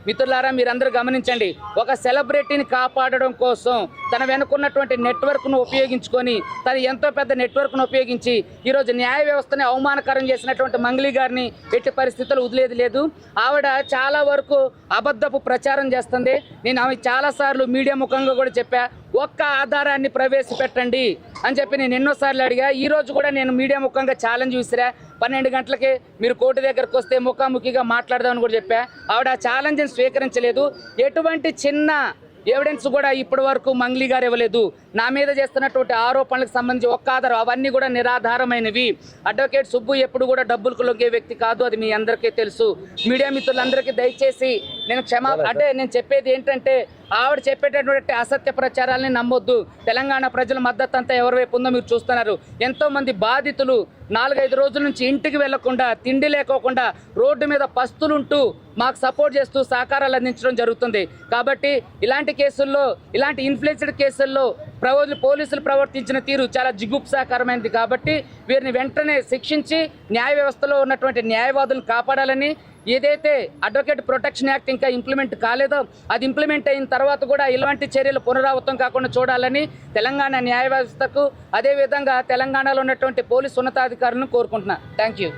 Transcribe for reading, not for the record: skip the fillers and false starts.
మిత్రులారా మీరందరూ గమనించండి, ఒక సెలబ్రిటీని కాపాడడం కోసం తన వెనుకున్నటువంటి నెట్వర్క్ను ఉపయోగించుకొని తన ఎంతో పెద్ద నెట్వర్క్ను ఉపయోగించి ఈరోజు న్యాయ వ్యవస్థని అవమానకరం చేసినటువంటి మంగ్లీ గారిని ఎట్టి పరిస్థితుల్లో వదిలేది లేదు. ఆవిడ చాలా వరకు అబద్ధపు ప్రచారం చేస్తుంది. నేను ఆమె చాలాసార్లు మీడియా ముఖంగా కూడా చెప్పా, ఒక్క ఆధారాన్ని ప్రవేశపెట్టండి అని చెప్పి నేను ఎన్నోసార్లు అడిగా. ఈరోజు కూడా నేను మీడియా ముఖంగా ఛాలెంజ్ విసిరా. 12 గంటలకే మీరు కోర్టు దగ్గరకు వస్తే ముఖాముఖిగా మాట్లాడదామని కూడా చెప్పా. ఆవిడ ఆ ఛాలెంజ్ని స్వీకరించలేదు. ఎటువంటి చిన్న ఎవిడెన్స్ కూడా ఇప్పటి వరకు మంగ్లీ గారు ఇవ్వలేదు. నా మీద చేస్తున్నటువంటి ఆరోపణలకు సంబంధించి ఒక్క ఆధారం, అవన్నీ కూడా నిరాధారమైనవి. అడ్వకేట్ సుబ్బు ఎప్పుడు కూడా డబ్బులకు లొంగే వ్యక్తి కాదు, అది మీ అందరికీ తెలుసు. మీడియా మిత్రులందరికీ దయచేసి నేను నేను చెప్పేది ఏంటంటే, ఆవిడ చెప్పేటటువంటి అసత్య ప్రచారాలని నమ్మొద్దు. తెలంగాణ ప్రజల మద్దతు అంతా ఎవరి వైపు ఉందో మీరు చూస్తున్నారు. ఎంతోమంది బాధితులు 4-5 రోజుల నుంచి ఇంటికి వెళ్లకుండా, తిండి లేకోకుండా రోడ్డు మీద పస్తులుంటూ మాకు సపోర్ట్ చేస్తూ సహకారాలు అందించడం జరుగుతుంది. కాబట్టి ఇలాంటి కేసుల్లో, ఇలాంటి ఇన్ఫ్లుయెన్స్డ్ కేసుల్లో పోలీసులు ప్రవర్తించిన తీరు చాలా జిగుప్సాకరమైనది. కాబట్టి వీరిని వెంటనే శిక్షించి న్యాయ వ్యవస్థలో ఉన్నటువంటి న్యాయవాదులను కాపాడాలని, ఏదైతే అడ్వకేట్ ప్రొటెక్షన్ యాక్ట్ ఇంకా ఇంప్లిమెంట్ కాలేదో అది ఇంప్లిమెంట్ అయిన తర్వాత కూడా ఇలాంటి చర్యలు పునరావృతం కాకుండా చూడాలని తెలంగాణ న్యాయ వ్యవస్థకు, అదేవిధంగా తెలంగాణలో ఉన్నటువంటి పోలీసు ఉన్నతాధికారులను కోరుకుంటున్నా. Thank you.